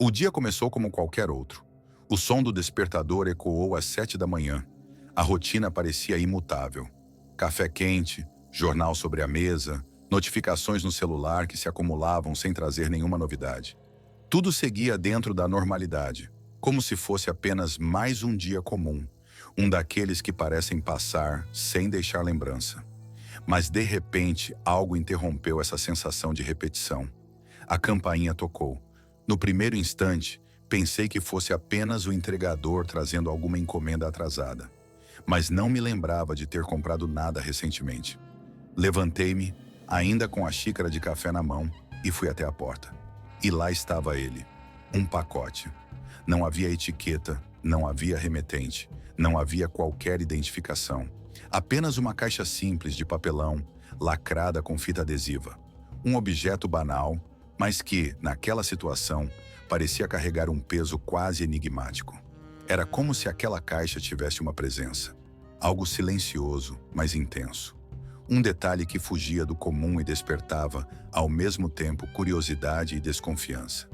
O dia começou como qualquer outro. O som do despertador ecoou às 7 da manhã. A rotina parecia imutável. Café quente, jornal sobre a mesa, notificações no celular que se acumulavam sem trazer nenhuma novidade. Tudo seguia dentro da normalidade, como se fosse apenas mais um dia comum, um daqueles que parecem passar sem deixar lembrança. Mas de repente, algo interrompeu essa sensação de repetição. A campainha tocou. No primeiro instante, pensei que fosse apenas o entregador trazendo alguma encomenda atrasada. Mas não me lembrava de ter comprado nada recentemente. Levantei-me, ainda com a xícara de café na mão, e fui até a porta. E lá estava ele, um pacote. Não havia etiqueta, não havia remetente, não havia qualquer identificação. Apenas uma caixa simples de papelão, lacrada com fita adesiva. Um objeto banal, mas que, naquela situação, parecia carregar um peso quase enigmático. Era como se aquela caixa tivesse uma presença. Algo silencioso, mas intenso. Um detalhe que fugia do comum e despertava, ao mesmo tempo, curiosidade e desconfiança.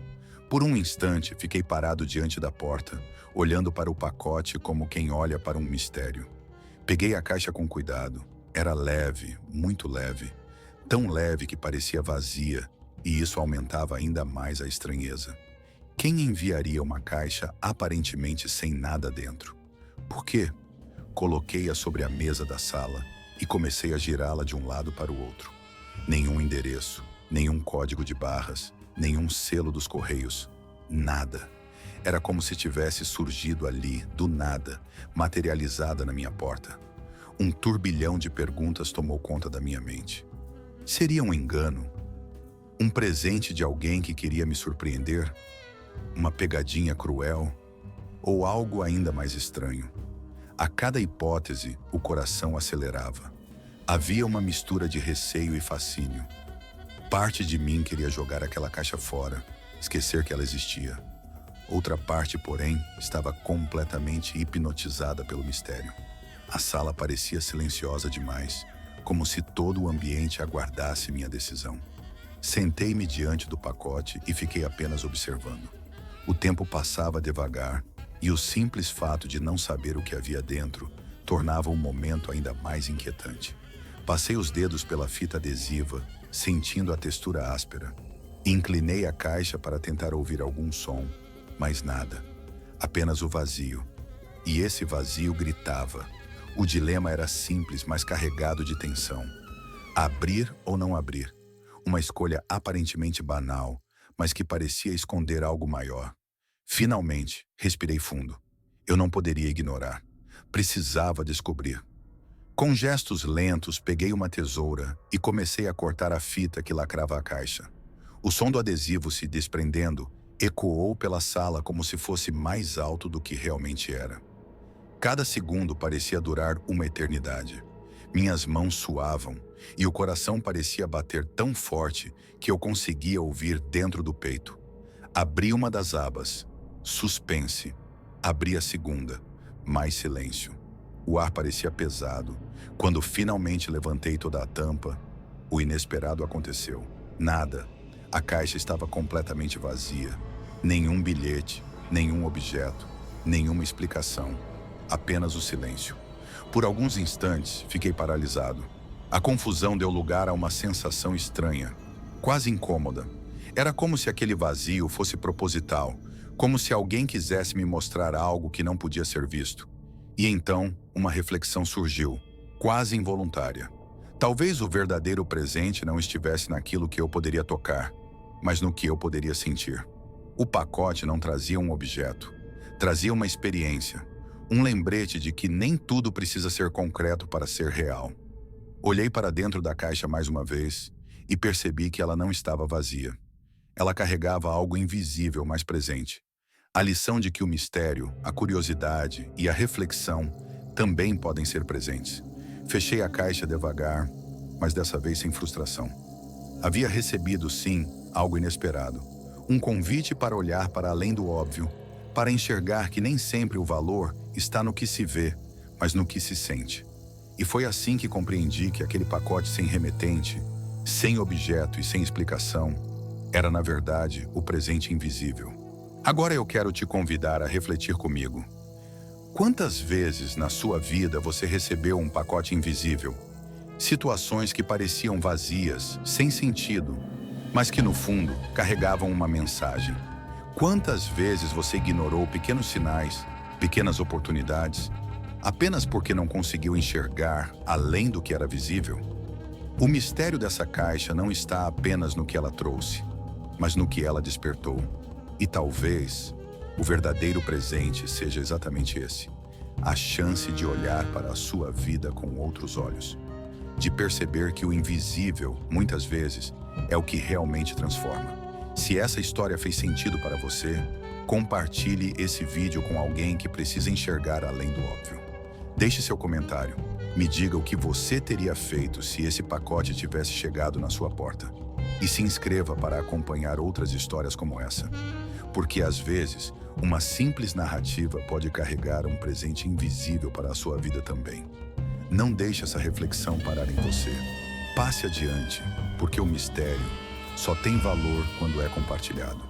Por um instante, fiquei parado diante da porta, olhando para o pacote como quem olha para um mistério. Peguei a caixa com cuidado. Era leve, muito leve. Tão leve que parecia vazia, e isso aumentava ainda mais a estranheza. Quem enviaria uma caixa aparentemente sem nada dentro? Por quê? Coloquei-a sobre a mesa da sala e comecei a girá-la de um lado para o outro. Nenhum endereço, nenhum código de barras, nenhum selo dos correios. Nada. Era como se tivesse surgido ali, do nada, materializada na minha porta. Um turbilhão de perguntas tomou conta da minha mente. Seria um engano? Um presente de alguém que queria me surpreender? Uma pegadinha cruel? Ou algo ainda mais estranho? A cada hipótese, o coração acelerava. Havia uma mistura de receio e fascínio. Parte de mim queria jogar aquela caixa fora, esquecer que ela existia. Outra parte, porém, estava completamente hipnotizada pelo mistério. A sala parecia silenciosa demais, como se todo o ambiente aguardasse minha decisão. Sentei-me diante do pacote e fiquei apenas observando. O tempo passava devagar e o simples fato de não saber o que havia dentro tornava o momento ainda mais inquietante. Passei os dedos pela fita adesiva, sentindo a textura áspera. Inclinei a caixa para tentar ouvir algum som, mas nada. Apenas o vazio. E esse vazio gritava. O dilema era simples, mas carregado de tensão. Abrir ou não abrir? Uma escolha aparentemente banal, mas que parecia esconder algo maior. Finalmente, respirei fundo. Eu não poderia ignorar. Precisava descobrir. Com gestos lentos, peguei uma tesoura e comecei a cortar a fita que lacrava a caixa. O som do adesivo se desprendendo ecoou pela sala como se fosse mais alto do que realmente era. Cada segundo parecia durar uma eternidade. Minhas mãos suavam e o coração parecia bater tão forte que eu conseguia ouvir dentro do peito. Abri uma das abas. Suspense. Abri a segunda. Mais silêncio. O ar parecia pesado. Quando finalmente levantei toda a tampa, o inesperado aconteceu. Nada. A caixa estava completamente vazia. Nenhum bilhete, nenhum objeto, nenhuma explicação. Apenas o silêncio. Por alguns instantes, fiquei paralisado. A confusão deu lugar a uma sensação estranha, quase incômoda. Era como se aquele vazio fosse proposital, como se alguém quisesse me mostrar algo que não podia ser visto. E então, uma reflexão surgiu, quase involuntária. Talvez o verdadeiro presente não estivesse naquilo que eu poderia tocar, mas no que eu poderia sentir. O pacote não trazia um objeto, trazia uma experiência, um lembrete de que nem tudo precisa ser concreto para ser real. Olhei para dentro da caixa mais uma vez e percebi que ela não estava vazia. Ela carregava algo invisível mais presente. A lição de que o mistério, a curiosidade e a reflexão também podem ser presentes. Fechei a caixa devagar, mas dessa vez sem frustração. Havia recebido, sim, algo inesperado. Um convite para olhar para além do óbvio, para enxergar que nem sempre o valor está no que se vê, mas no que se sente. E foi assim que compreendi que aquele pacote sem remetente, sem objeto e sem explicação, era, na verdade, o presente invisível. Agora eu quero te convidar a refletir comigo. Quantas vezes na sua vida você recebeu um pacote invisível? Situações que pareciam vazias, sem sentido, mas que no fundo carregavam uma mensagem. Quantas vezes você ignorou pequenos sinais, pequenas oportunidades, apenas porque não conseguiu enxergar além do que era visível? O mistério dessa caixa não está apenas no que ela trouxe, mas no que ela despertou. E talvez o verdadeiro presente seja exatamente esse: a chance de olhar para a sua vida com outros olhos, de perceber que o invisível, muitas vezes, é o que realmente transforma. Se essa história fez sentido para você, compartilhe esse vídeo com alguém que precisa enxergar além do óbvio. Deixe seu comentário. Me diga o que você teria feito se esse pacote tivesse chegado na sua porta. E se inscreva para acompanhar outras histórias como essa. Porque às vezes, uma simples narrativa pode carregar um presente invisível para a sua vida também. Não deixe essa reflexão parar em você. Passe adiante, porque o mistério só tem valor quando é compartilhado.